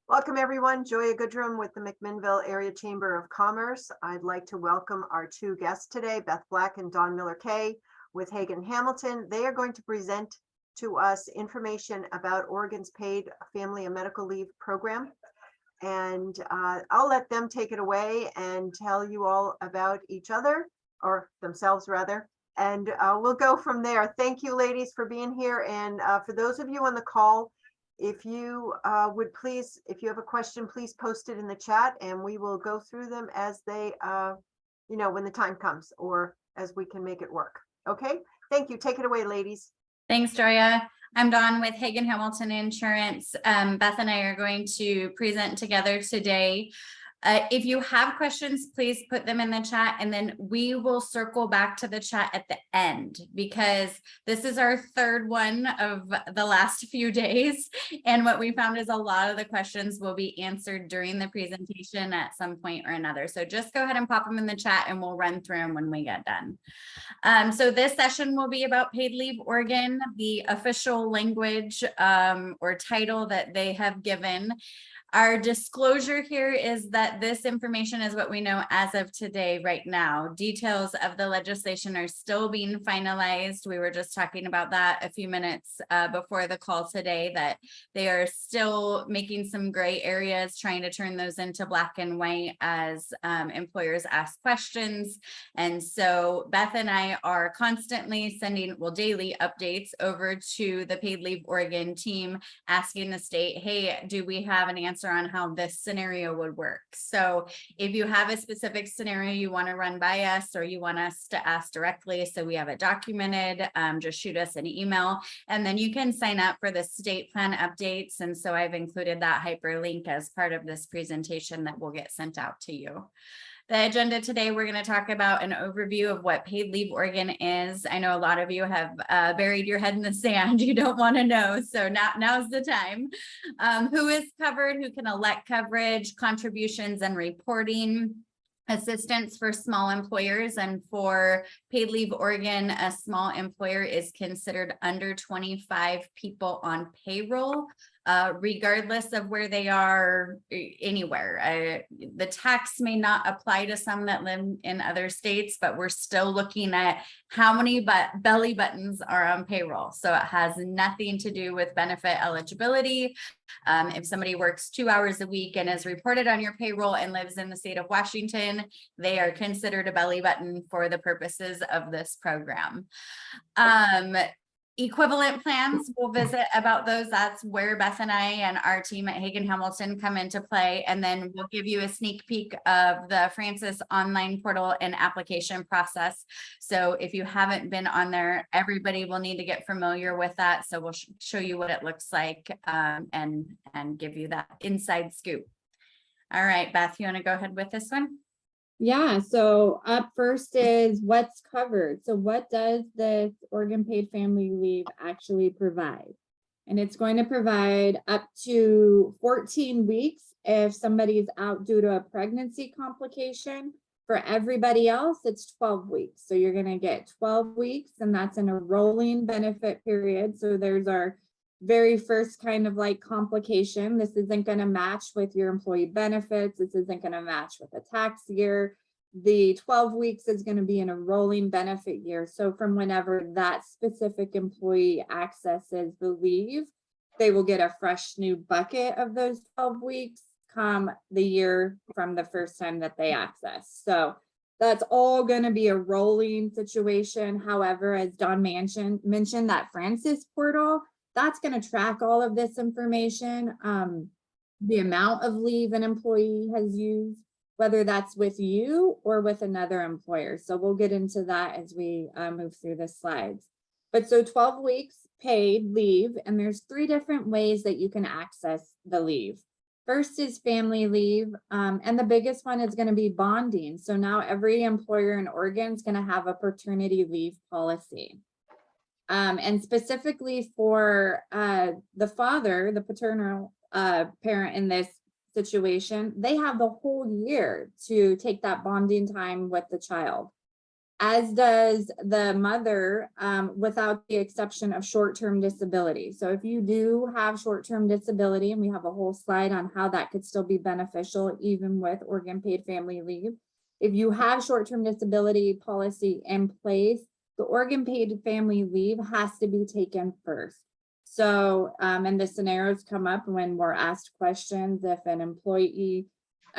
Welcome, everyone. Joya Goodrum with the McMinnville Area Chamber of Commerce. I'd like to welcome our two guests today, Beth Black and Dawn Miller-Kay with Hagan Hamilton. They are going to present to us information about Oregon's paid family and medical leave program. And I'll let them take it away and tell you all about each other, or themselves rather, and we'll go from there. Thank you, ladies, for being here. And for those of you on the call, if you would please, if you have a question, please post it in the chat and we will go through them as they, when the time comes, or as we can make it work. Okay, thank you. Take it away, ladies. Thanks, Joya. I'm Dawn with Hagan Hamilton Insurance. Beth and I are going to present together today. If you have questions, please put them in the chat, and then we will circle back to the chat at the end, because this is our third one of the last few days. And what we found is a lot of the questions will be answered during the presentation at some point or another. So just go ahead and pop them in the chat and we'll run through them when we get done. So this session will be about Paid Leave Oregon, the official language or title that they have given. Our disclosure here is that this information is what we know as of today, right now. Details of the legislation are still being finalized. We were just talking about that a few minutes before the call today, that they are still making some gray areas, trying to turn those into black and white as employers ask questions. And so Beth and I are constantly sending, daily updates over to the Paid Leave Oregon team, asking the state, hey, do we have an answer on how this scenario would work? So if you have a specific scenario you want to run by us, or you want us to ask directly so we have it documented, just shoot us an email, and then you can sign up for the state plan updates. And so I've included that hyperlink as part of this presentation that will get sent out to you. The agenda today, we're going to talk about an overview of what Paid Leave Oregon is. I know a lot of you have buried your head in the sand. You don't want to know. So now's the time. Who is covered, who can elect coverage, contributions and reporting, assistance for small employers. And for Paid Leave Oregon, a small employer is considered under 25 people on payroll, regardless of where they are anywhere. The tax may not apply to some that live in other states, but we're still looking at how many belly buttons are on payroll. So it has nothing to do with benefit eligibility. If somebody works 2 hours a week and is reported on your payroll and lives in the state of Washington, they are considered a belly button for the purposes of this program. Equivalent plans, we'll visit about those. That's where Beth and I and our team at Hagan Hamilton come into play. And then we'll give you a sneak peek of the Francis online portal and application process. So if you haven't been on there, everybody will need to get familiar with that. So we'll show you what it looks like and give you that inside scoop. All right, Beth, you want to go ahead with this one? Yeah, so up first is what's covered. So what does this Oregon Paid Family Leave actually provide? And it's going to provide up to 14 weeks if somebody is out due to a pregnancy complication. For everybody else, it's 12 weeks. So you're going to get 12 weeks, and that's in a rolling benefit period. So there's our very first kind of like complication. This isn't going to match with your employee benefits. This isn't going to match with a tax year. The 12 weeks is going to be in a rolling benefit year. So from whenever that specific employee accesses the leave, they will get a fresh new bucket of those 12 weeks come the year from the first time that they access. So that's all going to be a rolling situation. However, as Dawn mentioned that Francis portal, that's going to track all of this information, the amount of leave an employee has used, whether that's with you or with another employer. So we'll get into that as we move through the slides. But so 12 weeks paid leave, and there's 3 different ways that you can access the leave. First is family leave, and the biggest one is going to be bonding. So now every employer in Oregon is going to have a paternity leave policy. And specifically for the father, the paternal parent in this situation, they have the whole year to take that bonding time with the child. as does the mother, without the exception of short-term disability. So if you do have short-term disability, and we have a whole slide on how that could still be beneficial even with Oregon paid family leave. If you have short-term disability policy in place, the Oregon paid family leave has to be taken first. So, and the scenarios come up when we're asked questions, if an employee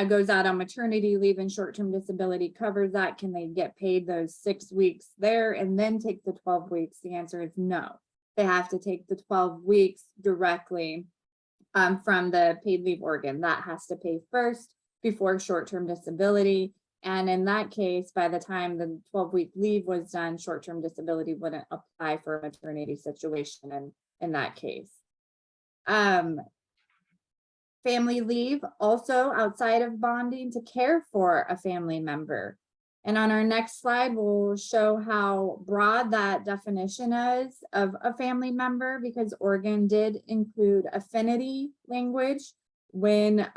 goes out on maternity leave and short-term disability covers that, can they get paid those 6 weeks there and then take the 12 weeks? The answer is no. They have to take the 12 weeks directly from the paid leave organ. That has to pay first before short-term disability. And in that case, by the time the 12-week leave was done, short-term disability wouldn't apply for a maternity situation in that case. Family leave also outside of bonding to care for a family member. And on our next slide, we'll show how broad that definition is of a family member, because Oregon did include affinity language when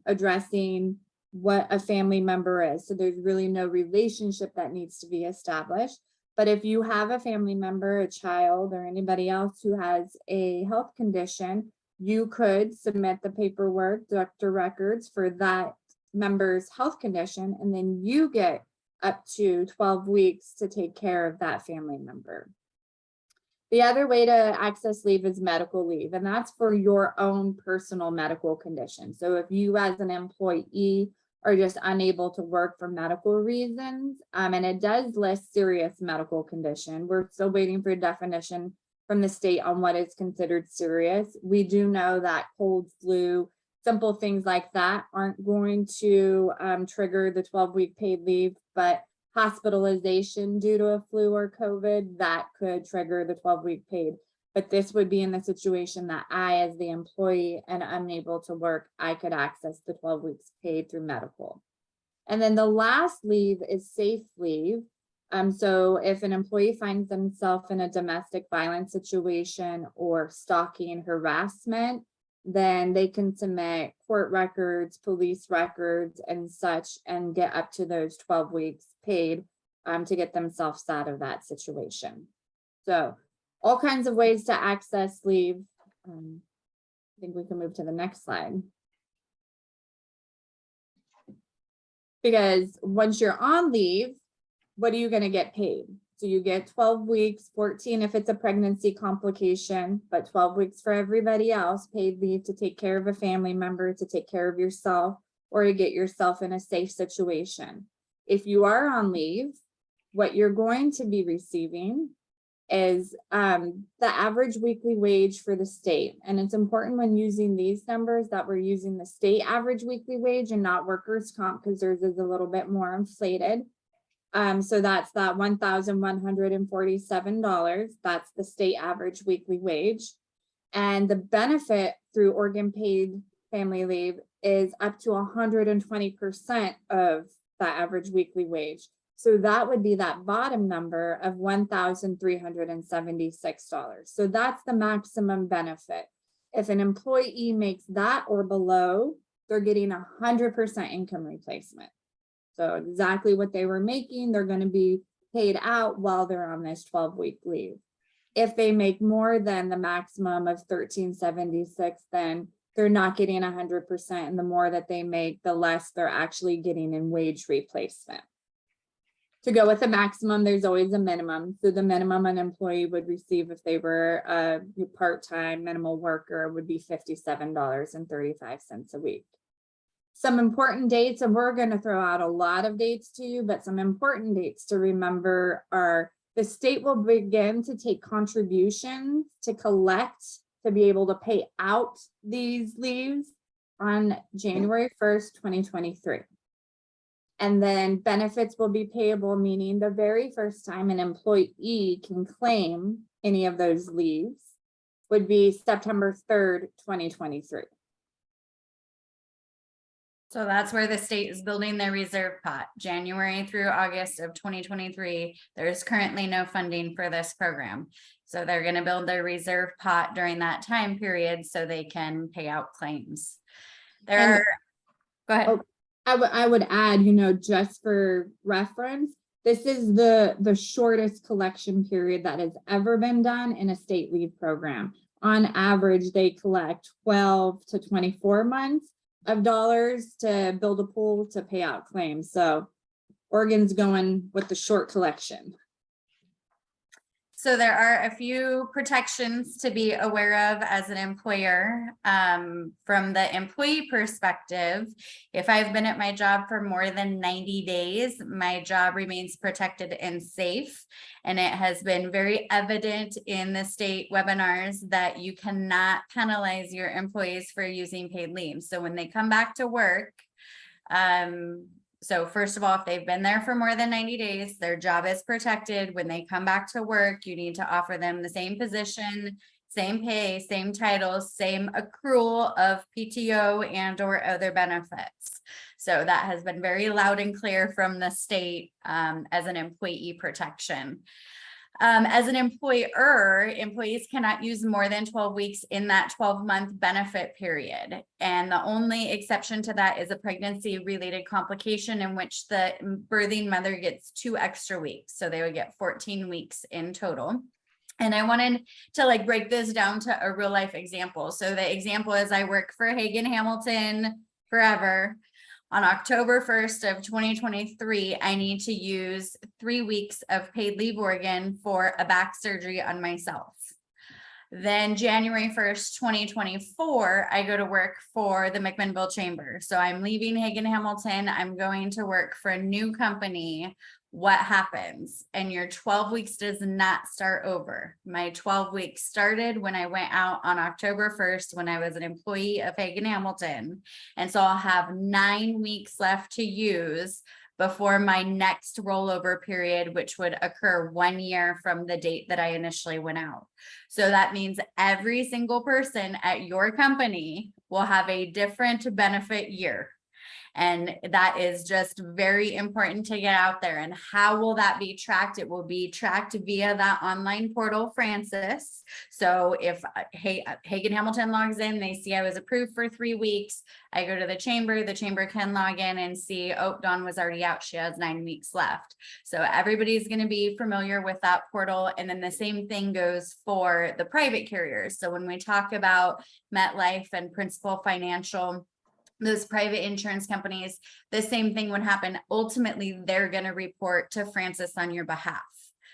addressing what a family member is. So there's really no relationship that needs to be established. But if you have a family member, a child, or anybody else who has a health condition, you could submit the paperwork, doctor records for that member's health condition, and then you get up to 12 weeks to take care of that family member. The other way to access leave is medical leave, and that's for your own personal medical condition. So if you as an employee are just unable to work for medical reasons, and it does list serious medical condition, we're still waiting for a definition from the state on what is considered serious. We do know that cold, flu, simple things like that aren't going to trigger the 12-week paid leave, but hospitalization due to a flu or COVID, that could trigger the 12-week paid. But this would be in the situation that I, as the employee and unable to work, I could access the 12 weeks paid through medical. And then the last leave is safe leave. So if an employee finds themselves in a domestic violence situation or stalking harassment, then they can submit court records, police records, and such, and get up to those 12 weeks paid to get themselves out of that situation. So all kinds of ways to access leave. I think we can move to the next slide. Because once you're on leave, what are you going to get paid? So you get 12 weeks, 14 if it's a pregnancy complication, but 12 weeks for everybody else, paid leave to take care of a family member, to take care of yourself, or to get yourself in a safe situation. If you are on leave, what you're going to be receiving is the average weekly wage for the state. And it's important when using these numbers that we're using the state average weekly wage and not workers' comp, because theirs is a little bit more inflated. So that's that $1,147. That's the state average weekly wage. And the benefit through Oregon paid family leave is up to 120% of that average weekly wage. So that would be that bottom number of $1,376. So that's the maximum benefit. If an employee makes that or below, they're getting 100% income replacement. So exactly what they were making, they're going to be paid out while they're on this 12-week leave. If they make more than the maximum of $1,376, then they're not getting 100%. And the more that they make, the less they're actually getting in wage replacement. To go with the maximum, there's always a minimum. So the minimum an employee would receive if they were a part-time minimal worker would be $57.35 a week. Some important dates, and we're going to throw out a lot of dates to you, but some important dates to remember are the state will begin to take contributions to collect to be able to pay out these leaves on January 1st, 2023. And then benefits will be payable, meaning the very first time an employee can claim any of those leaves would be September 3rd, 2023. So that's where the state is building their reserve pot. January through August of 2023, there's currently no funding for this program. So they're going to build their reserve pot during that time period so they can pay out claims. Go ahead. I would add, just for reference, This is the shortest collection period that has ever been done in a state leave program. On average, they collect 12 to 24 months of dollars to build a pool to pay out claims. So Oregon's going with the short collection. So there are a few protections to be aware of as an employer. From the employee perspective, if I've been at my job for more than 90 days, my job remains protected and safe. And it has been very evident in the state webinars that you cannot penalize your employees for using paid leave. So when they come back to work, so first of all, if they've been there for more than 90 days, their job is protected. When they come back to work, you need to offer them the same position, same pay, same titles, same accrual of PTO and or other benefits. So that has been very loud and clear from the state as an employee protection. As an employer, employees cannot use more than 12 weeks in that 12-month benefit period. And the only exception to that is a pregnancy-related complication in which the birthing mother gets 2 extra weeks. So they would get 14 weeks in total. And I wanted to break this down to a real life example. So the example is I work for Hagan Hamilton forever. On October 1st of 2023, I need to use 3 weeks of paid leave Oregon for a back surgery on myself. Then January 1st, 2024, I go to work for the McMinnville Chamber. So I'm leaving Hagan Hamilton. I'm going to work for a new company. What happens? And your 12 weeks does not start over. My 12 weeks started when I went out on October 1st, when I was an employee of Hagan Hamilton. And so I'll have 9 weeks left to use before my next rollover period, which would occur 1 year from the date that I initially went out. So that means every single person at your company will have a different benefit year. And that is just very important to get out there. And how will that be tracked? It will be tracked via that online portal, Francis. So if Hagan Hamilton logs in, they see I was approved for 3 weeks. I go to the chamber can log in and see, oh, Dawn was already out. She has 9 weeks left. So everybody's going to be familiar with that portal. And then the same thing goes for the private carriers. So when we talk about MetLife and Principal Financial, those private insurance companies, the same thing would happen. Ultimately, they're going to report to Francis on your behalf.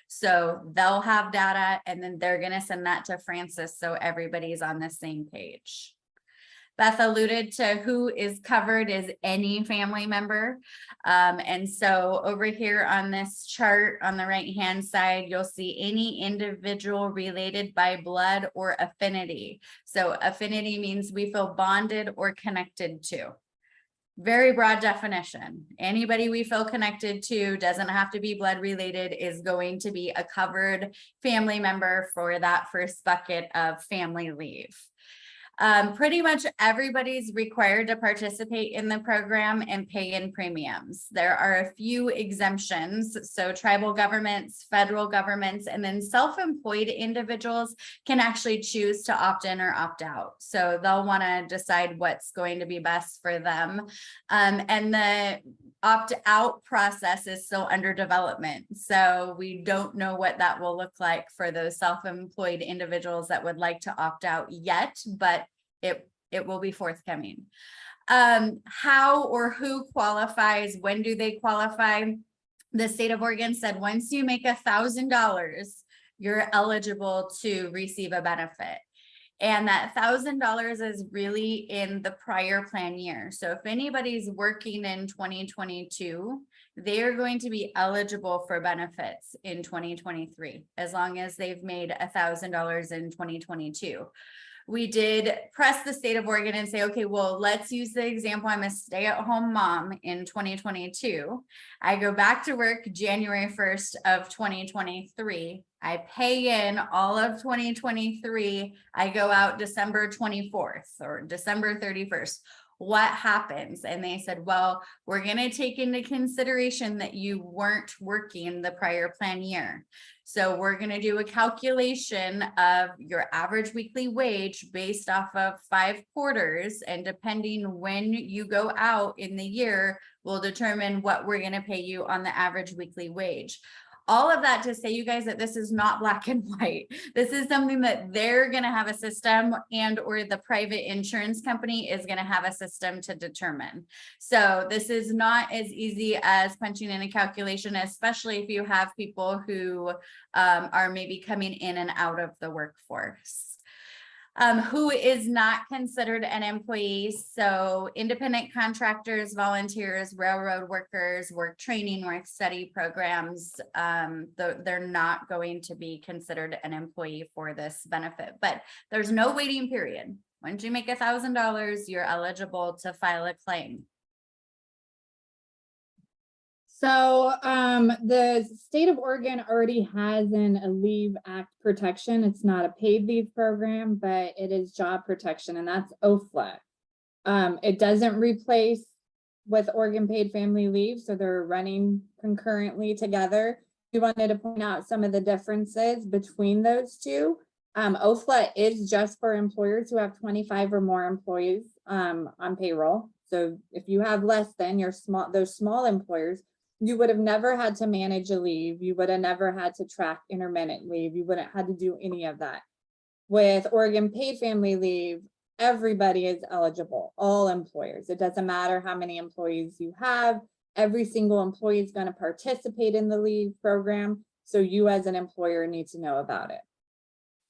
So they'll have data and then they're going to send that to Francis. So everybody's on the same page. Beth alluded to who is covered as any family member. And so over here on this chart on the right-hand side, you'll see any individual related by blood or affinity. So affinity means we feel bonded or connected to. Very broad definition. Anybody we feel connected to, doesn't have to be blood related, is going to be a covered family member for that first bucket of family leave. Pretty much everybody's required to participate in the program and pay in premiums. There are a few exemptions. So tribal governments, federal governments, and then self-employed individuals can actually choose to opt in or opt out. So they'll want to decide what's going to be best for them. And the opt-out process is still under development. So we don't know what that will look like for those self-employed individuals that would like to opt out yet, but it will be forthcoming. How or who qualifies? When do they qualify? The state of Oregon said once you make $1,000, you're eligible to receive a benefit. And that $1,000 is really in the prior plan year. So if anybody's working in 2022, they are going to be eligible for benefits in 2023, as long as they've made $1,000 in 2022. We did press the state of Oregon and say, okay, well, let's use the example. I'm a stay-at-home mom in 2022. I go back to work January 1st of 2023. I pay in all of 2023. I go out December 24th or December 31st. what happens? And they said, well, we're going to take into consideration that you weren't working the prior plan year. So we're going to do a calculation of your average weekly wage based off of 5 quarters. And depending when you go out in the year, we'll determine what we're going to pay you on the average weekly wage. All of that to say, you guys, that this is not black and white. This is something that they're going to have a system, and or the private insurance company is going to have a system to determine. So this is not as easy as punching in a calculation, especially if you have people who are maybe coming in and out of the workforce. Who is not considered an employee. So independent contractors, volunteers, railroad workers, work training, work study programs, they're not going to be considered an employee for this benefit, but there's no waiting period. Once you make $1,000, you're eligible to file a claim. So the state of Oregon already has a Leave Act protection. It's not a paid leave program, but it is job protection, and that's OFLA. It doesn't replace with Oregon paid family leave, so they're running concurrently together. We wanted to point out some of the differences between those two. OFLA is just for employers who have 25 or more employees on payroll. So if you have less than those small employers, you would have never had to manage a leave. You would have never had to track intermittent leave. You wouldn't have had to do any of that. With Oregon paid family leave, everybody is eligible, all employers. It doesn't matter how many employees you have. Every single employee is going to participate in the leave program. So you as an employer need to know about it.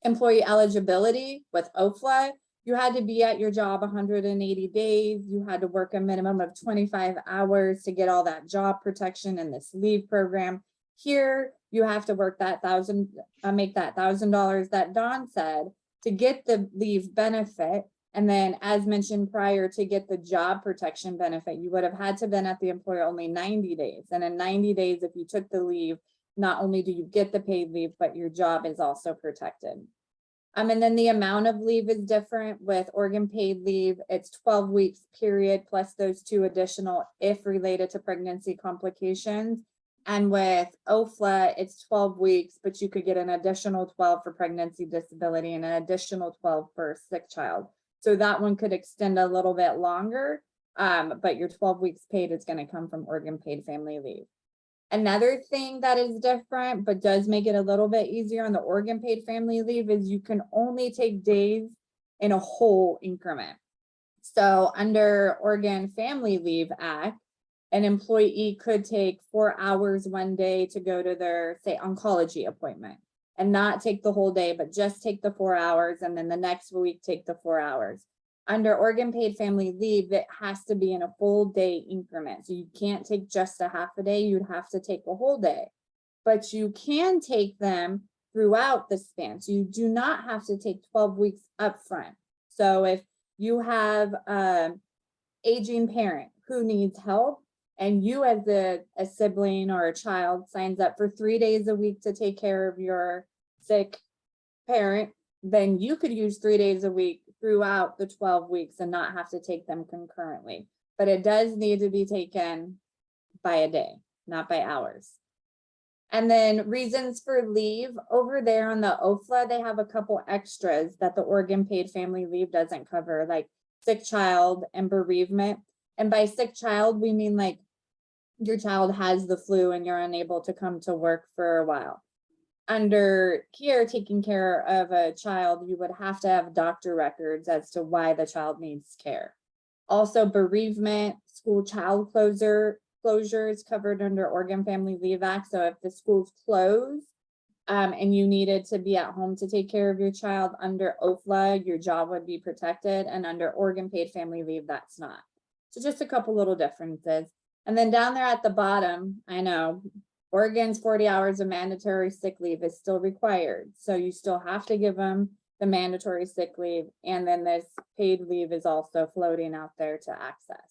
Employee eligibility with OFLA, you had to be at your job 180 days. You had to work a minimum of 25 hours to get all that job protection in this leave program. Here, you have to work that make that $1,000 that Dawn said to get the leave benefit. And then, as mentioned prior, to get the job protection benefit, you would have had to been at the employer only 90 days. And in 90 days, if you took the leave, not only do you get the paid leave, but your job is also protected. And then the amount of leave is different. With Oregon paid leave, it's 12 weeks period, plus those 2 additional if related to pregnancy complications. And with OFLA, it's 12 weeks, but you could get an additional 12 for pregnancy disability and an additional 12 for a sick child. So that one could extend a little bit longer, but your 12 weeks paid is going to come from Oregon paid family leave. Another thing that is different, but does make it a little bit easier on the Oregon paid family leave, is you can only take days in a whole increment. So under Oregon Family Leave Act, an employee could take 4 hours one day to go to their, say, oncology appointment and not take the whole day, but just take the 4 hours, and then the next week take the 4 hours. Under Oregon paid family leave, it has to be in a full day increment. So you can't take just a half a day, you'd have to take a whole day. But you can take them throughout the span. So you do not have to take 12 weeks up front. So if you have an aging parent who needs help, and you as a sibling or a child signs up for 3 days a week to take care of your sick parent, then you could use 3 days a week throughout the 12 weeks and not have to take them concurrently. But it does need to be taken by a day, not by hours. And then reasons for leave, over there on the OFLA, they have a couple extras that the Oregon paid family leave doesn't cover, like sick child and bereavement. And by sick child, we mean like your child has the flu and you're unable to come to work for a while. Under here, taking care of a child, you would have to have doctor records as to why the child needs care. Also, bereavement, school child closure is covered under Oregon Family Leave Act. So if the schools close and you needed to be at home to take care of your child, under OFLA, your job would be protected, and under Oregon paid family leave, that's not. So just a couple little differences. And then down there at the bottom, I know Oregon's 40 hours of mandatory sick leave is still required. So you still have to give them the mandatory sick leave. And then this paid leave is also floating out there to access.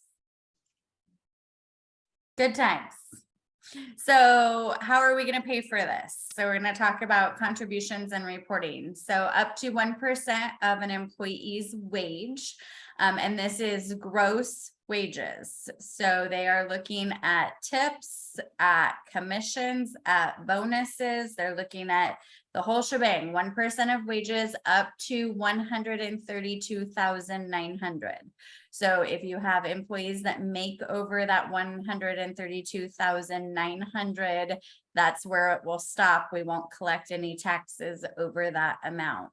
Good times. So how are we going to pay for this? So we're going to talk about contributions and reporting. So up to 1% of an employee's wage. And this is gross wages. So they are looking at tips, at commissions, at bonuses. They're looking at the whole shebang, 1% of wages up to 132,900. So if you have employees that make over that 132,900, that's where it will stop. We won't collect any taxes over that amount.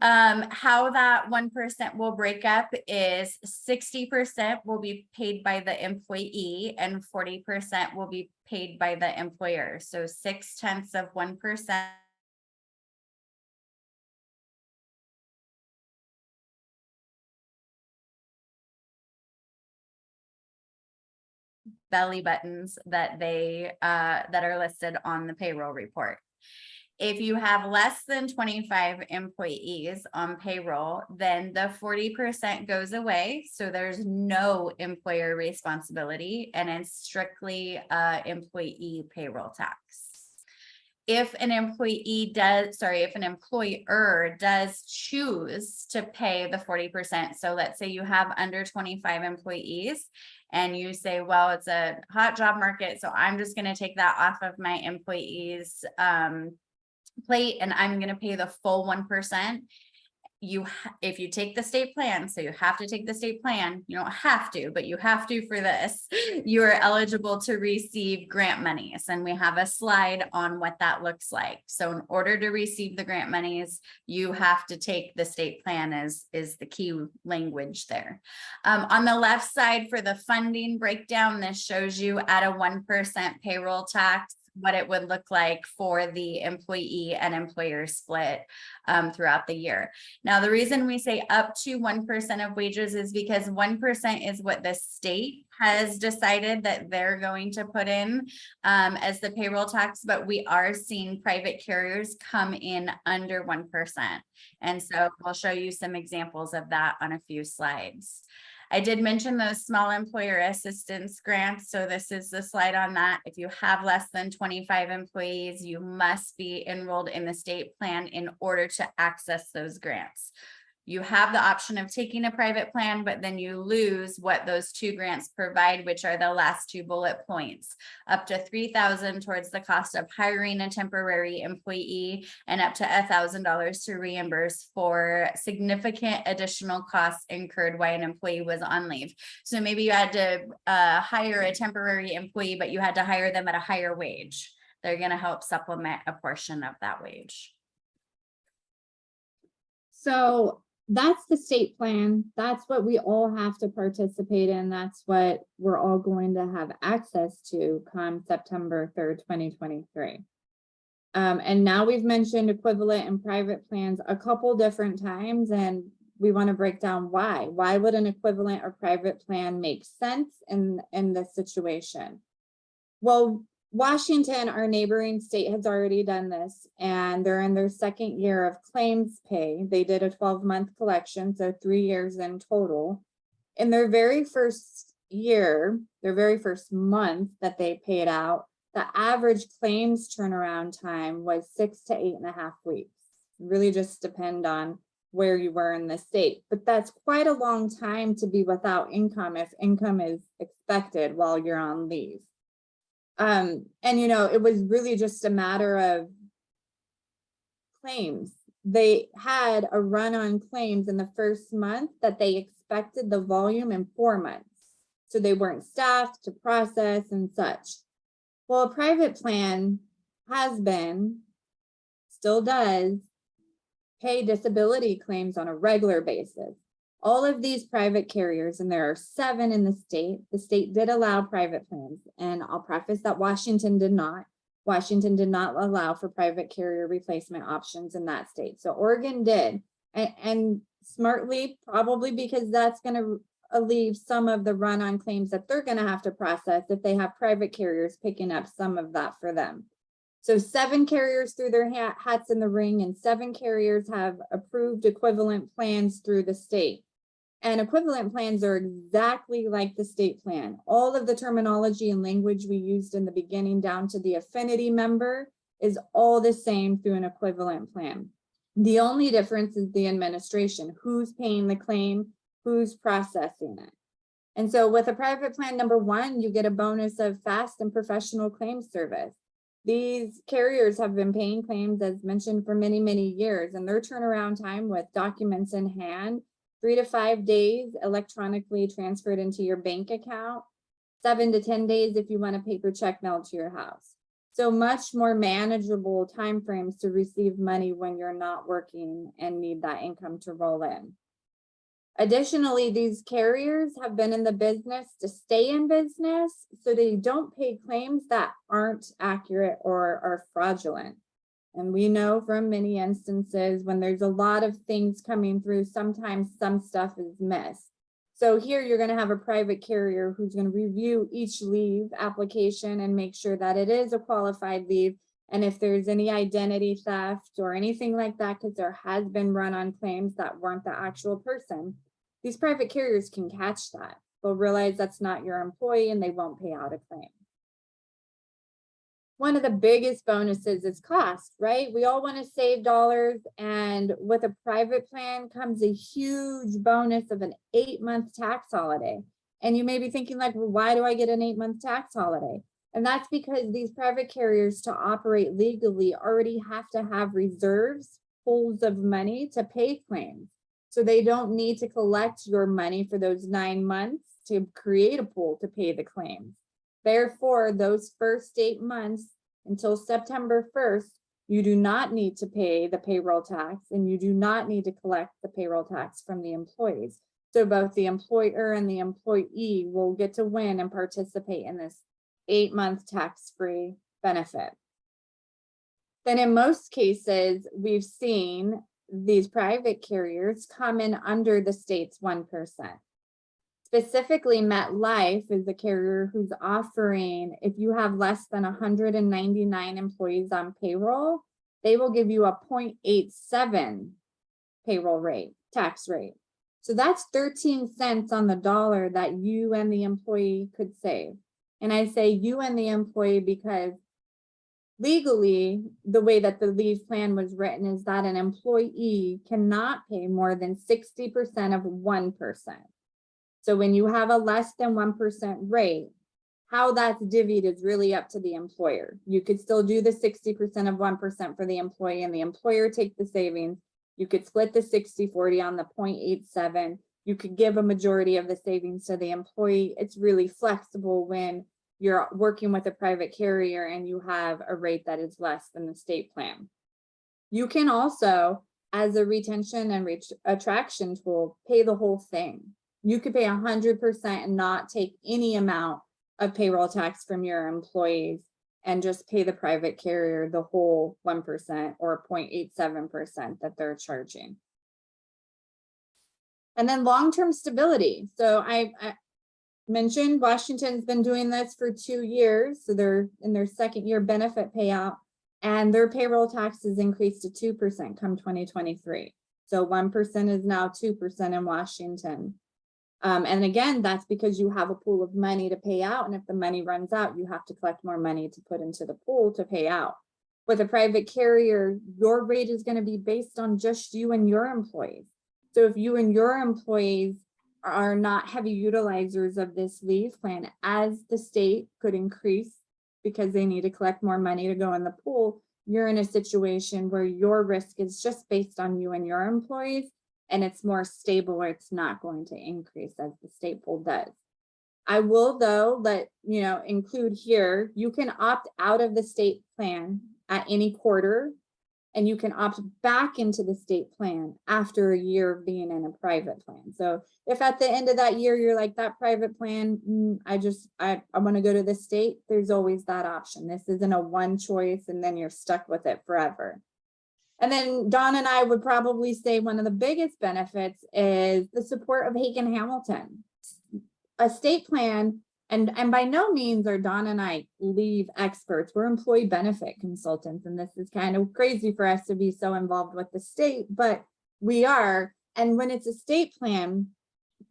How that 1% will break up is 60% will be paid by the employee and 40% will be paid by the employer. So 0.6 of 1%. Belly buttons that they that are listed on the payroll report. If you have less than 25 employees on payroll, then the 40% goes away. So there's no employer responsibility and it's strictly employee payroll tax. If an employer does choose to pay the 40%, so let's say you have under 25 employees and you say, well, it's a hot job market, so I'm just going to take that off of my employees' plate and I'm going to pay the full 1%. If you take the state plan, so you have to take the state plan, you don't have to, but you have to for this, you are eligible to receive grant monies. And we have a slide on what that looks like. So in order to receive the grant monies, you have to take the state plan is the key language there. On the left side for the funding breakdown, this shows you at a 1% payroll tax, what it would look like for the employee and employer split throughout the year. Now, the reason we say up to 1% of wages is because 1% is what the state has decided that they're going to put in as the payroll tax, but we are seeing private carriers come in under 1%. And so we'll show you some examples of that on a few slides. I did mention those small employer assistance grants. So this is the slide on that. If you have less than 25 employees, you must be enrolled in the state plan in order to access those grants. You have the option of taking a private plan, but then you lose what those two grants provide, which are the last two bullet points, up to $3,000 towards the cost of hiring a temporary employee and up to $1,000 to reimburse for significant additional costs incurred while an employee was on leave. So maybe you had to hire a temporary employee, but you had to hire them at a higher wage. They're going to help supplement a portion of that wage. So that's the state plan. That's what we all have to participate in. That's what we're all going to have access to come September 3rd, 2023. And now we've mentioned equivalent and private plans a couple different times, and we want to break down why. Why would an equivalent or private plan make sense in this situation? Well, Washington, our neighboring state, has already done this, and they're in their second year of claims pay. They did a 12-month collection, so 3 years in total. In their very first year, their very first month that they paid out, the average claims turnaround time was 6 to 8.5 weeks. Really just depend on where you were in the state, but that's quite a long time to be without income if income is expected while you're on leave. And, you know, it was really just a matter of claims. They had a run on claims in the first month that they expected the volume in 4 months. So they weren't staffed to process and such. Well, a private plan has been, still does, pay disability claims on a regular basis. All of these private carriers, and there are 7 in the state did allow private plans. And I'll preface that Washington did not. Washington did not allow for private carrier replacement options in that state. So Oregon did, and smartly, probably because that's going to alleviate some of the run on claims that they're going to have to process if they have private carriers picking up some of that for them. So 7 carriers threw their hats in the ring, and 7 carriers have approved equivalent plans through the state. And equivalent plans are exactly like the state plan. All of the terminology and language we used in the beginning down to the affinity member is all the same through an equivalent plan. The only difference is the administration, who's paying the claim, who's processing it. And so with a private plan number 1, you get a bonus of fast and professional claim service. These carriers have been paying claims, as mentioned, for many, many years, and their turnaround time with documents in hand, 3 to 5 days electronically transferred into your bank account, 7 to 10 days if you want a paper check mailed to your house. So much more manageable timeframes to receive money when you're not working and need that income to roll in. Additionally, these carriers have been in the business to stay in business, so they don't pay claims that aren't accurate or are fraudulent. And we know from many instances when there's a lot of things coming through, sometimes some stuff is missed. So here you're going to have a private carrier who's going to review each leave application and make sure that it is a qualified leave. And if there's any identity theft or anything like that, because there has been run on claims that weren't the actual person, these private carriers can catch that. They'll realize that's not your employee and they won't pay out a claim. One of the biggest bonuses is cost, right? We all want to save dollars, and with a private plan comes a huge bonus of an 8-month tax holiday. And you may be thinking like, well, why do I get an 8-month tax holiday? And that's because these private carriers, to operate legally, already have to have reserves, pools of money to pay claims. So they don't need to collect your money for those 9 months to create a pool to pay the claims. Therefore, those first 8 months until September 1st, you do not need to pay the payroll tax, and you do not need to collect the payroll tax from the employees. So both the employer and the employee will get to win and participate in this 8-month tax-free benefit. Then in most cases, we've seen these private carriers come in under the state's 1%. Specifically, MetLife is a carrier who's offering, if you have less than 199 employees on payroll, they will give you a 0.87 payroll rate, tax rate. So that's 13 cents on the dollar that you and the employee could save. And I say you and the employee because legally, the way that the leave plan was written is that an employee cannot pay more than 60% of 1%. So when you have a less than 1% rate, how that's divvied is really up to the employer. You could still do the 60% of 1% for the employee and the employer take the savings. You could split the 60-40 on the 0.87. You could give a majority of the savings to the employee. It's really flexible when you're working with a private carrier and you have a rate that is less than the state plan. You can also, as a retention and attraction tool, pay the whole thing. You could pay 100% and not take any amount of payroll tax from your employees and just pay the private carrier the whole 1% or 0.87% that they're charging. And then long-term stability. So I mentioned Washington's been doing this for 2 years. So they're in their second year benefit payout, and their payroll taxes increased to 2% come 2023. So 1% is now 2% in Washington. And again, that's because you have a pool of money to pay out. And if the money runs out, you have to collect more money to put into the pool to pay out. With a private carrier, your rate is going to be based on just you and your employees. So if you and your employees are not heavy utilizers of this leave plan, as the state could increase because they need to collect more money to go in the pool, you're in a situation where your risk is just based on you and your employees, and it's more stable where it's not going to increase as the state pool does. I will, though, include here, you can opt out of the state plan at any quarter, and you can opt back into the state plan after a year of being in a private plan. So if at the end of that year, you're like, that private plan, I want to go to the state, there's always that option. This isn't a one choice and then you're stuck with it forever. And then Dawn and I would probably say one of the biggest benefits is the support of Hagan Hamilton. A state plan, and by no means are Dawn and I leave experts. We're employee benefit consultants, and this is kind of crazy for us to be so involved with the state, but we are. And when it's a state plan,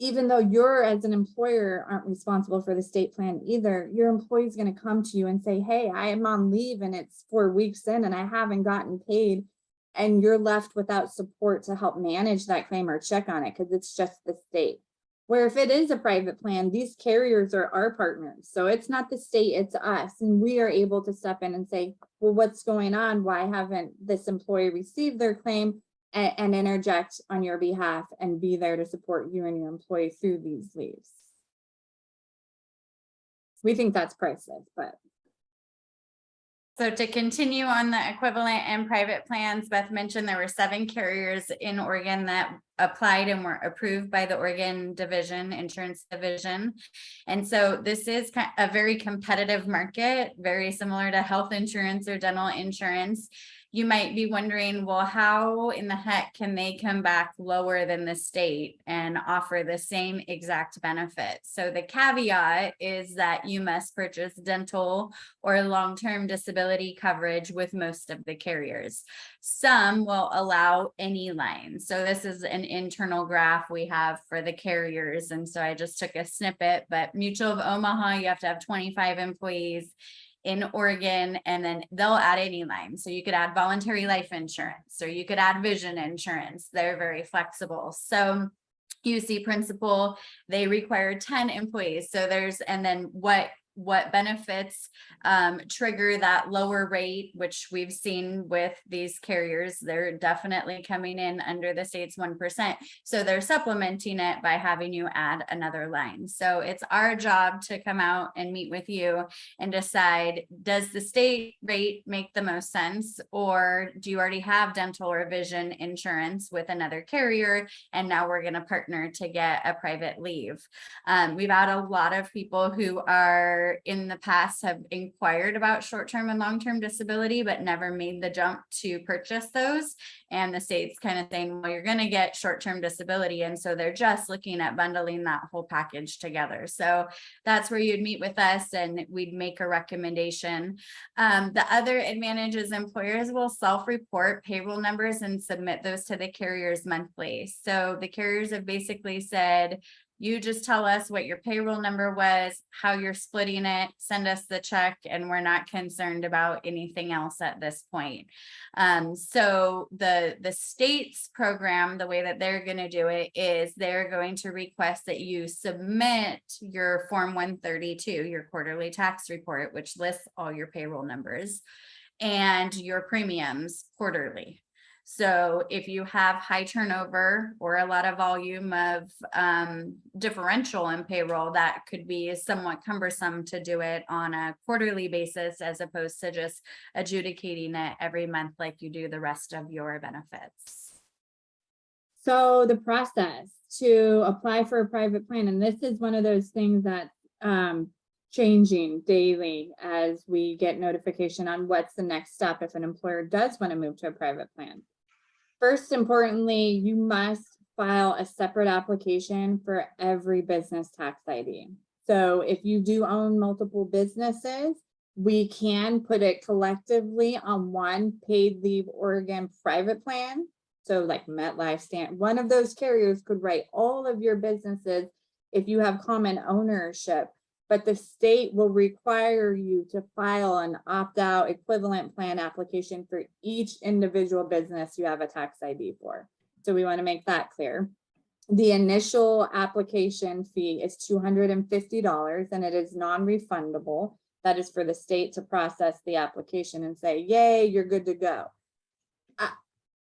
even though you're as an employer aren't responsible for the state plan either, your employee's going to come to you and say, hey, I am on leave and it's 4 weeks in and I haven't gotten paid. And you're left without support to help manage that claim or check on it because it's just the state. Where if it is a private plan, these carriers are our partners. So it's not the state, it's us. And we are able to step in and say, well, what's going on? Why haven't this employee received their claim? And interject on your behalf and be there to support you and your employee through these leaves. We think that's priceless, but. So to continue on the equivalent and private plans, Beth mentioned there were 7 carriers in Oregon that applied and were approved by the Oregon Insurance Division. And so this is a very competitive market, very similar to health insurance or dental insurance. You might be wondering, well, how in the heck can they come back lower than the state and offer the same exact benefit? So the caveat is that you must purchase dental or long-term disability coverage with most of the carriers. Some will allow any line. So this is an internal graph we have for the carriers. And so I just took a snippet, but Mutual of Omaha, you have to have 25 employees. In Oregon, and then they'll add any line. So you could add voluntary life insurance, or you could add vision insurance. They're very flexible. So you see Principal, they require 10 employees. So there's, and then what benefits trigger that lower rate, which we've seen with these carriers. They're definitely coming in under the state's 1%. So they're supplementing it by having you add another line. So it's our job to come out and meet with you and decide, does the state rate make the most sense? Or do you already have dental or vision insurance with another carrier? And now we're going to partner to get a private leave. We've had a lot of people who are in the past have inquired about short-term and long-term disability, but never made the jump to purchase those. And the state's kind of saying, well, you're going to get short-term disability. And so they're just looking at bundling that whole package together. So that's where you'd meet with us and we'd make a recommendation. The other advantage is employers will self-report payroll numbers and submit those to the carriers monthly. So the carriers have basically said, you just tell us what your payroll number was, how you're splitting it, send us the check, and we're not concerned about anything else at this point. So the state's program, the way that they're going to do it is they're going to request that you submit your Form 132, your quarterly tax report, which lists all your payroll numbers and your premiums quarterly. So if you have high turnover or a lot of volume of differential in payroll, that could be somewhat cumbersome to do it on a quarterly basis as opposed to just adjudicating it every month like you do the rest of your benefits. So the process to apply for a private plan, and this is one of those things that changing daily as we get notification on what's the next step if an employer does want to move to a private plan. First, importantly, you must file a separate application for every business tax ID. So if you do own multiple businesses, we can put it collectively on one paid leave Oregon private plan. So like MetLife, one of those carriers could write all of your businesses if you have common ownership, but the state will require you to file an opt-out equivalent plan application for each individual business you have a tax ID for. So we want to make that clear. The initial application fee is $250 and it is non-refundable. That is for the state to process the application and say, yay, you're good to go.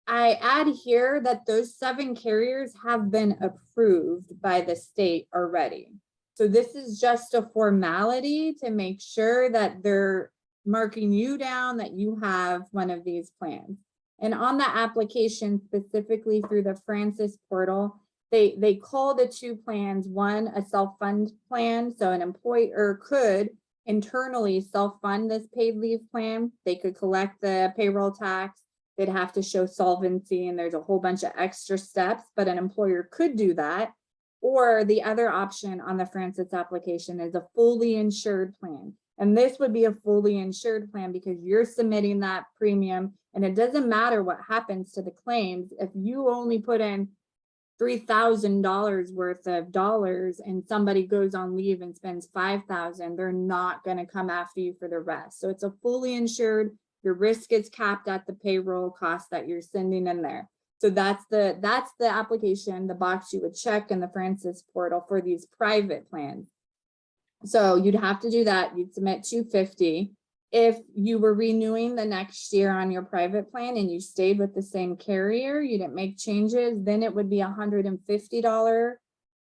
I add here that those 7 carriers have been approved by the state already. So this is just a formality to make sure that they're marking you down that you have one of these plans. And on the application, specifically through the Francis portal, they call the 2 plans, one a self-fund plan. So an employer could internally self-fund this paid leave plan. They could collect the payroll tax. They'd have to show solvency and there's a whole bunch of extra steps, but an employer could do that. Or the other option on the Francis application is a fully insured plan. And this would be a fully insured plan because you're submitting that premium and it doesn't matter what happens to the claims. If you only put in $3,000 worth of dollars and somebody goes on leave and spends 5,000, they're not going to come after you for the rest. So it's a fully insured, your risk is capped at the payroll cost that you're sending in there. So that's the application, the box you would check in the Francis portal for these private plans. So you'd have to do that. You'd submit $250. If you were renewing the next year on your private plan and you stayed with the same carrier, you didn't make changes, then it would be $150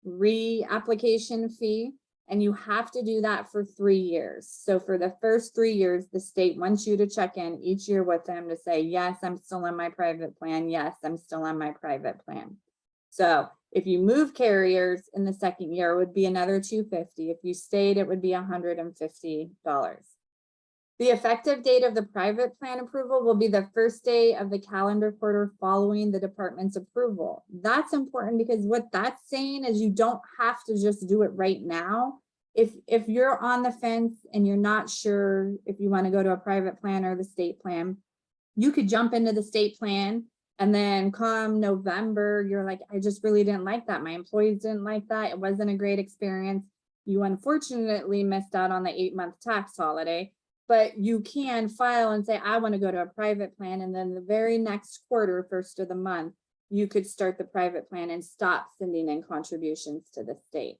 reapplication fee. And you have to do that for 3 years. So for the first 3 years, the state wants you to check in each year with them to say, yes, I'm still on my private plan. Yes, I'm still on my private plan. So if you move carriers in the second year, it would be another $250. If you stayed, it would be $150. The effective date of the private plan approval will be the first day of the calendar quarter following the department's approval. That's important because what that's saying is you don't have to just do it right now. If you're on the fence and you're not sure if you want to go to a private plan or the state plan, you could jump into the state plan and then come November, you're like, I just really didn't like that. My employees didn't like that. It wasn't a great experience. You unfortunately missed out on the 8-month tax holiday. But you can file and say, I want to go to a private plan. And then the very next quarter, first of the month, you could start the private plan and stop sending in contributions to the state.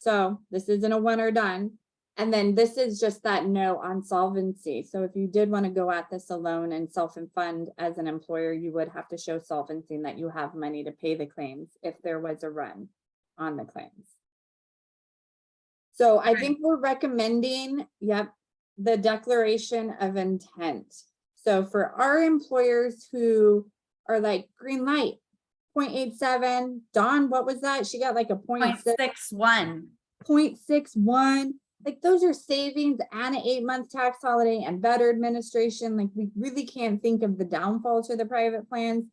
So this isn't a one or done. And then this is just that note on solvency. So if you did want to go at this alone and self-fund as an employer, you would have to show solvency and that you have money to pay the claims if there was a run on the claims. So I think we're recommending, the declaration of intent. So for our employers who are like green light, 0.87, Dawn, what was that? She got like a 0.61. 0.61. Like those are savings and an 8-month tax holiday and better administration. Like we really can't think of the downfall to the private plans.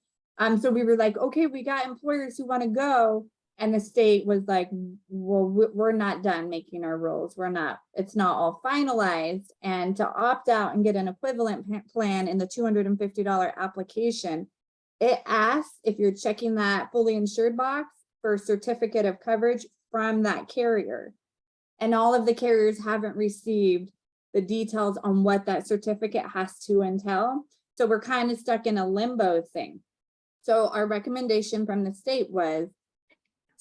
So we were like, okay, we got employers who want to go. And the state was like, well, we're not done making our rules. It's not all finalized. And to opt out and get an equivalent plan in the $250 application, it asks if you're checking that fully insured box for a certificate of coverage from that carrier. And all of the carriers haven't received the details on what that certificate has to entail. So we're kind of stuck in a limbo thing. So our recommendation from the state was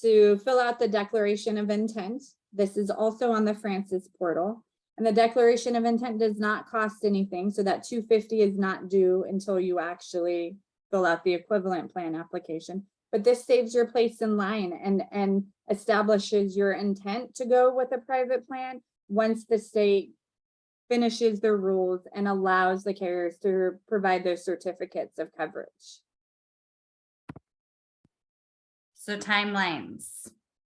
to fill out the declaration of intent. This is also on the Francis portal. And the declaration of intent does not cost anything. So that $250 is not due until you actually fill out the equivalent plan application. But this saves your place in line and establishes your intent to go with a private plan once the state finishes their rules and allows the carriers to provide their certificates of coverage. So timelines,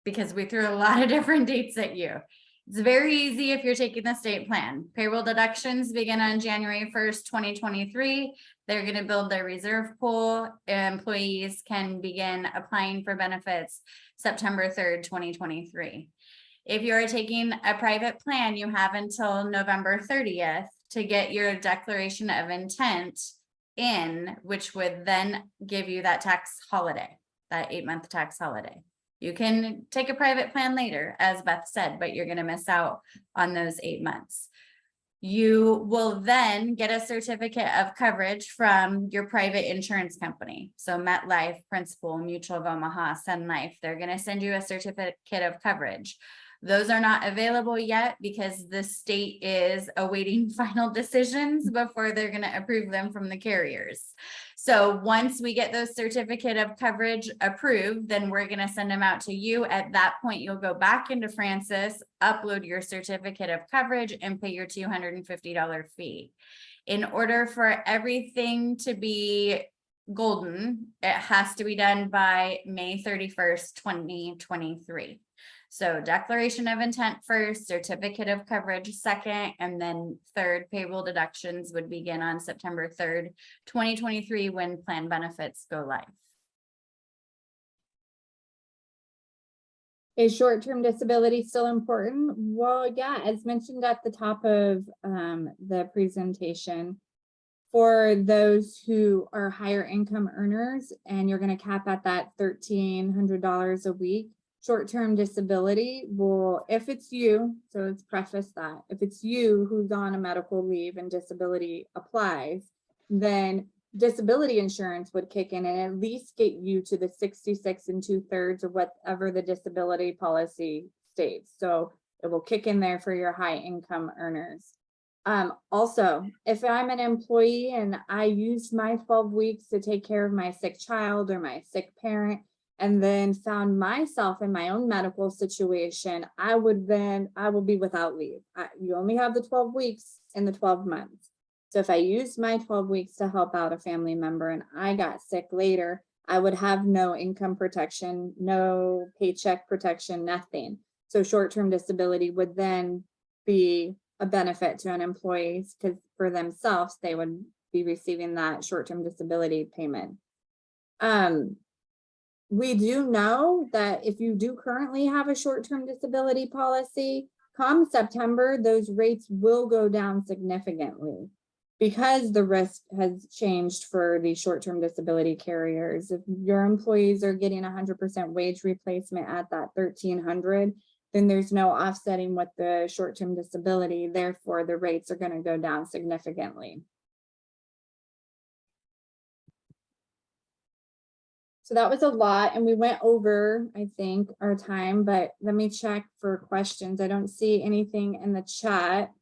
because we threw a lot of different dates at you. It's very easy if you're taking the state plan. Payroll deductions begin on January 1st, 2023. They're going to build their reserve pool. Employees can begin applying for benefits September 3rd, 2023. If you're taking a private plan, you have until November 30th to get your declaration of intent in, which would then give you that tax holiday, that 8-month tax holiday. You can take a private plan later, as Beth said, but you're going to miss out on those 8 months. You will then get a certificate of coverage from your private insurance company. So MetLife, Principal, Mutual of Omaha, Sun Life, they're going to send you a certificate of coverage. Those are not available yet because the state is awaiting final decisions before they're going to approve them from the carriers. So once we get those certificate of coverage approved, then we're going to send them out to you. At that point, you'll go back into Francis, upload your certificate of coverage and pay your $250 fee. In order for everything to be golden, it has to be done by May 31st, 2023. So declaration of intent first, certificate of coverage second, and then third, payroll deductions would begin on September 3rd, 2023 when plan benefits go live. Is short-term disability still important? Well, yeah, as mentioned at the top of the presentation, for those who are higher income earners, and you're going to cap at that $1,300 a week. Short-term disability will, if it's you, so let's preface that, if it's you who's on a medical leave and disability applies, then disability insurance would kick in and at least get you to the 66 2/3 or whatever the disability policy states. So it will kick in there for your high income earners. Also, if I'm an employee and I used my 12 weeks to take care of my sick child or my sick parent, and then found myself in my own medical situation, I will be without leave. You only have the 12 weeks in the 12 months. So if I used my 12 weeks to help out a family member and I got sick later, I would have no income protection, no paycheck protection, nothing. So short-term disability would then be a benefit to an employee because for themselves, they would be receiving that short-term disability payment. We do know that if you do currently have a short-term disability policy, come September, those rates will go down significantly because the risk has changed for the short-term disability carriers. If your employees are getting 100% wage replacement at that $1,300, then there's no offsetting with the short-term disability. Therefore, the rates are going to go down significantly. So that was a lot, and we went over, I think, our time, but let me check for questions. I don't see anything in the chat.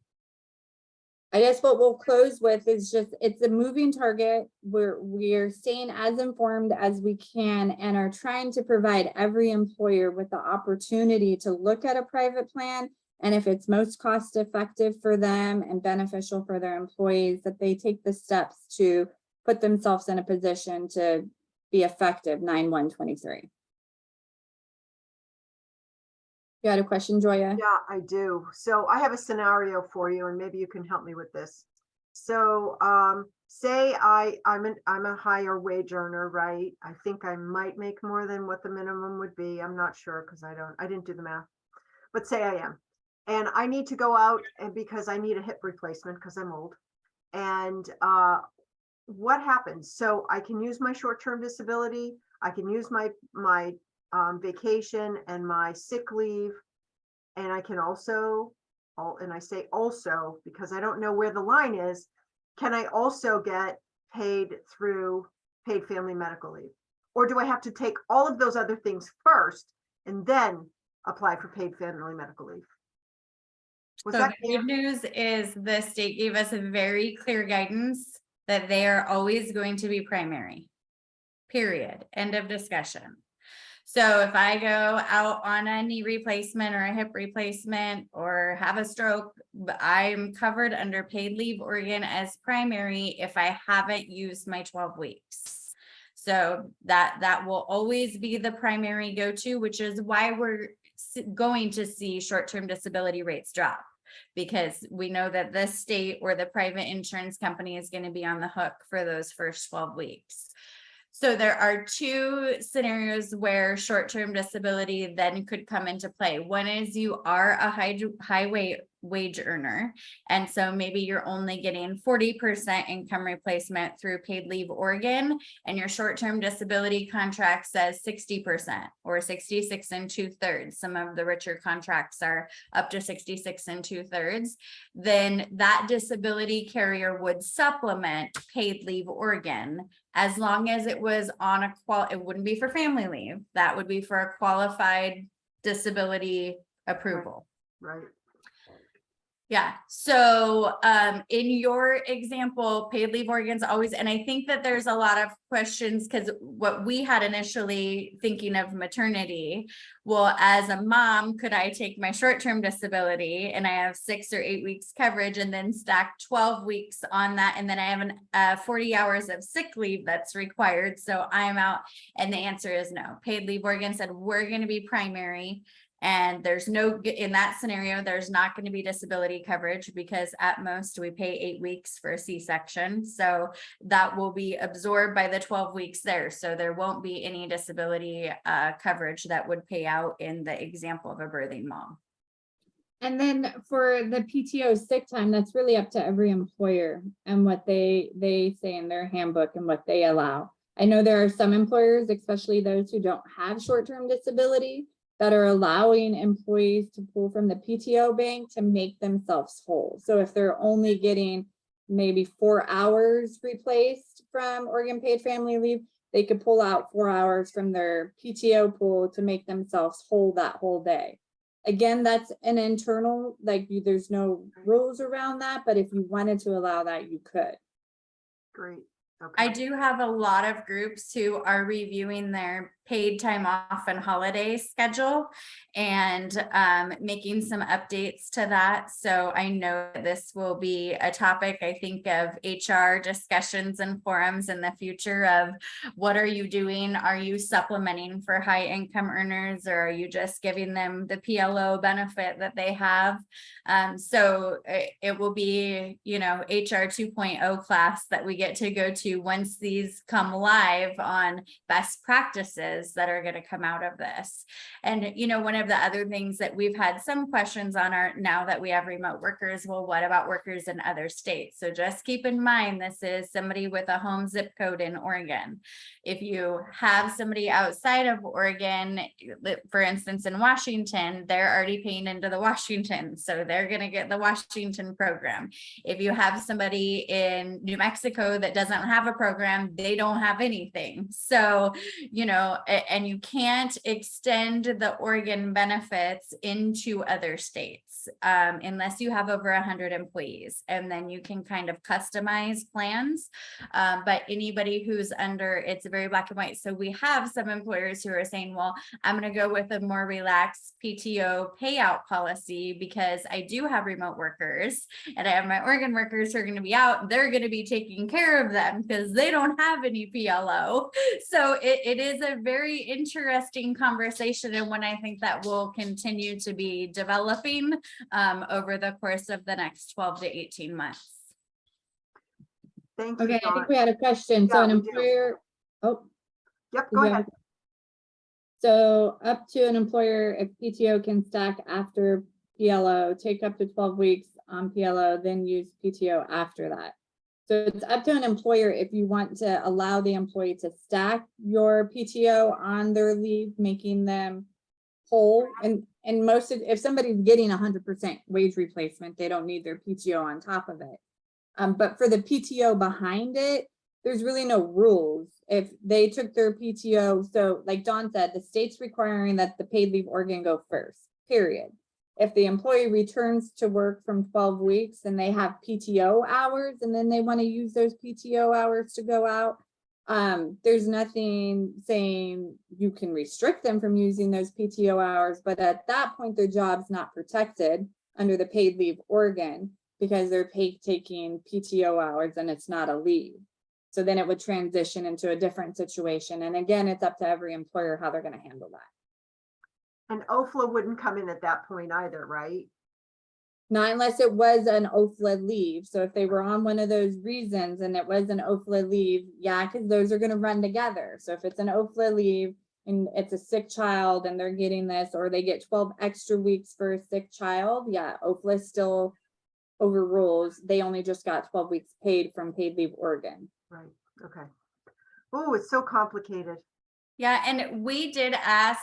I guess what we'll close with is just, it's a moving target. We're staying as informed as we can and are trying to provide every employer with the opportunity to look at a private plan. And if it's most cost effective for them and beneficial for their employees, that they take the steps to put themselves in a position to be effective 9/1/23. You had a question, Joya? Yeah, I do. So I have a scenario for you and maybe you can help me with this. So say I'm a higher wage earner, right? I think I might make more than what the minimum would be. I'm not sure because I didn't do the math, but say I am. And I need to go out and because I need a hip replacement because I'm old. And what happens? So I can use my short-term disability. I can use my vacation and my sick leave. And I can also, and I say also because I don't know where the line is, can I also get paid through paid family medical leave? Or do I have to take all of those other things first and then apply for paid family medical leave? Was So that the good news is the state gave us a very clear guidance that they are always going to be primary, period, end of discussion. So if I go out on a knee replacement or a hip replacement or have a stroke, I'm covered under paid leave Oregon as primary if I haven't used my 12 weeks. So that will always be the primary go-to, which is why we're going to see short-term disability rates drop, because we know that the state or the private insurance company is going to be on the hook for those first 12 weeks. So there are two scenarios where short-term disability then could come into play. One is you are a high wage earner, and so maybe you're only getting 40% income replacement through paid leave Oregon, and your short-term disability contract says 60% or 66 2/3. Some of the richer contracts are up to 66 2/3. Then that disability carrier would supplement paid leave Oregon as long as it was on a it wouldn't be for family leave. That would be for a qualified disability approval. right? Yeah. So in your example, paid leave Oregon's always, and I think that there's a lot of questions because what we had initially thinking of maternity, well, as a mom, could I take my short-term disability and I have 6 or 8 weeks coverage and then stack 12 weeks on that? And then I have 40 hours of sick leave that's required. So I'm out. And the answer is no. Paid leave Oregon said, we're going to be primary. And there's no, in that scenario, there's not going to be disability coverage because at most we pay 8 weeks for a C-section. So that will be absorbed by the 12 weeks there. So there won't be any disability coverage that would pay out in the example of a birthing mom. And then for the PTO sick time, that's really up to every employer and what they say in their handbook and what they allow. I know there are some employers, especially those who don't have short-term disability, that are allowing employees to pull from the PTO bank to make themselves whole. So if they're only getting maybe 4 hours replaced from Oregon paid family leave, they could pull out 4 hours from their PTO pool to make themselves whole that whole day. Again, that's an internal, like there's no rules around that, but if you wanted to allow that, you could. Great. I Okay. do have a lot of groups who are reviewing their paid time off and holiday schedule and making some updates to that. So I know this will be a topic, I think, of HR discussions and forums in the future of what are you doing? Are you supplementing for high income earners, or are you just giving them the PLO benefit that they have? So it will be, HR 2.0 class that we get to go to once these come live on best practices that are going to come out of this. And, one of the other things that we've had some questions on are, now that we have remote workers, well, what about workers in other states? So just keep in mind, this is somebody with a home zip code in Oregon. If you have somebody outside of Oregon, for instance, in Washington, they're already paying into the Washington, so they're going to get the Washington program. If you have somebody in New Mexico that doesn't have a program, they don't have anything. So, and you can't extend the Oregon benefits into other states unless you have over 100 employees, and then you can kind of customize plans. But anybody who's under, it's very black and white. So we have some employers who are saying, well, I'm going to go with a more relaxed PTO payout policy because I do have remote workers and I have my Oregon workers who are going to be out. They're going to be taking care of them because they don't have any PLO. So it is a very interesting conversation, and one I think that will continue to be developing over the course of the next 12 to 18 months. Thank you, Okay, I Dawn. think we had a question. So Yeah, an we do. employer, Yep, did go you ahead. have- So up to an employer, if PTO can stack after PLO, take up to 12 weeks on PLO, then use PTO after that. So it's up to an employer if you want to allow the employee to stack your PTO on their leave, making them whole. And if somebody's getting 100% wage replacement, they don't need their PTO on top of it. But for the PTO behind it, there's really no rules. If they took their PTO, so like Dawn said, the state's requiring that the paid leave Oregon go first, period. If the employee returns to work from 12 weeks and they have PTO hours and then they want to use those PTO hours to go out, there's nothing saying you can restrict them from using those PTO hours, but at that point, their job's not protected under the paid leave Oregon because they're taking PTO hours and it's not a leave. So then it would transition into a different situation. And again, it's up to every employer how they're going to handle that. And OFLA wouldn't come in at that point either, right? Not unless it was an OFLA leave. So if they were on one of those reasons and it was an OFLA leave, yeah, because those are going to run together. So if it's an OFLA leave and it's a sick child and they're getting this, or they get 12 extra weeks for a sick child, yeah, OFLA still overrules. They only just got 12 weeks paid from paid leave Oregon. Right. Okay. Oh, it's so complicated. Yeah, and we did ask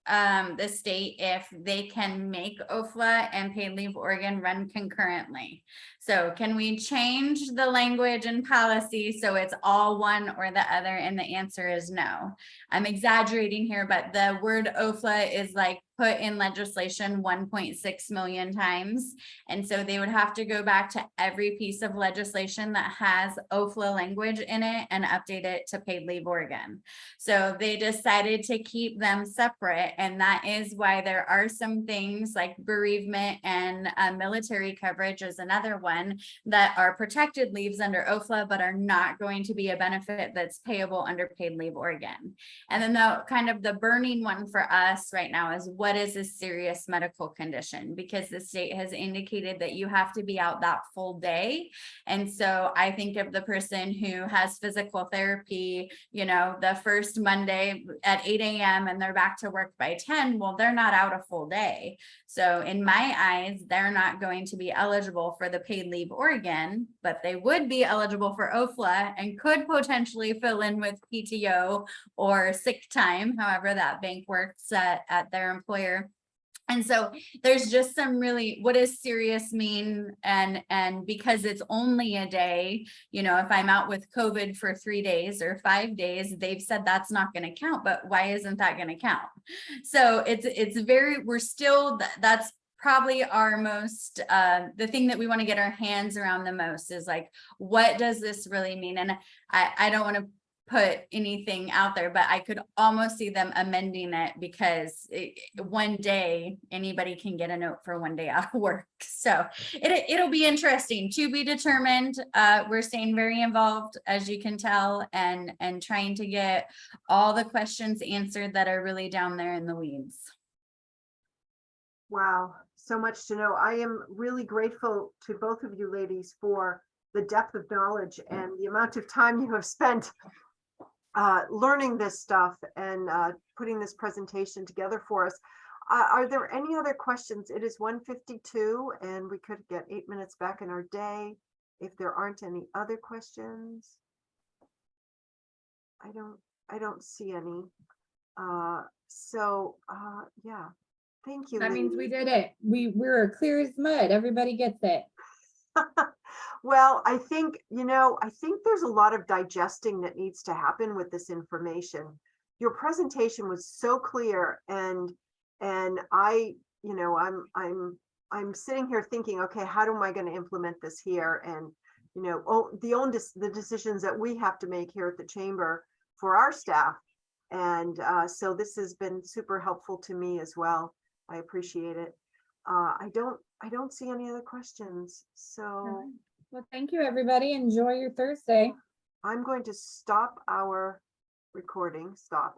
the state if they can make OFLA and paid leave Oregon run concurrently. So can we change the language and policy so it's all one or the other? And the answer is no. I'm exaggerating here, but the word OFLA is like put in legislation 1.6 million times. And so they would have to go back to every piece of legislation that has OFLA language in it and update it to paid leave Oregon. So they decided to keep them separate. And that is why there are some things like bereavement and military coverage is another one that are protected leaves under OFLA, but are not going to be a benefit that's payable under paid leave Oregon. And then the kind of the burning one for us right now is what is a serious medical condition? Because the state has indicated that you have to be out that full day. And so I think of the person who has physical therapy, the first Monday at 8 a.m. and they're back to work by 10, well, they're not out a full day. So in my eyes, they're not going to be eligible for the paid leave Oregon, but they would be eligible for OFLA and could potentially fill in with PTO or sick time, however that bank works at their employer. And so there's just some really, what does serious mean? And because it's only a day, if I'm out with COVID for 3 days or 5 days, they've said that's not going to count, but why isn't that going to count? So we're still, that's probably our most, the thing that we want to get our hands around the most is like, what does this really mean? And I don't want to put anything out there, but I could almost see them amending it because one day anybody can get a note for 1 day out of work. So it'll be interesting, to be determined. We're staying very involved, as you can tell, and trying to get all the questions answered that are really down there in the weeds. Wow, so much to know. I am really grateful to both of you ladies for the depth of knowledge and the amount of time you have spent learning this stuff and putting this presentation together for us. Are there any other questions? It is 1:52 and we could get 8 minutes back in our day. If there aren't any other questions, I don't see any. Yeah, thank you. That means we ladies. did it. We're clear as mud. Everybody gets it. Well, I think there's a lot of digesting that needs to happen with this information. Your presentation was so clear, and I, I'm sitting here thinking, okay, how am I going to implement this here? And the decisions that we have to make here at the chamber for our staff. And so this has been super helpful to me as well. I appreciate it. I don't see any other questions. So Well, thank you, everybody. Enjoy your Thursday. I'm going to stop our recording. Stop.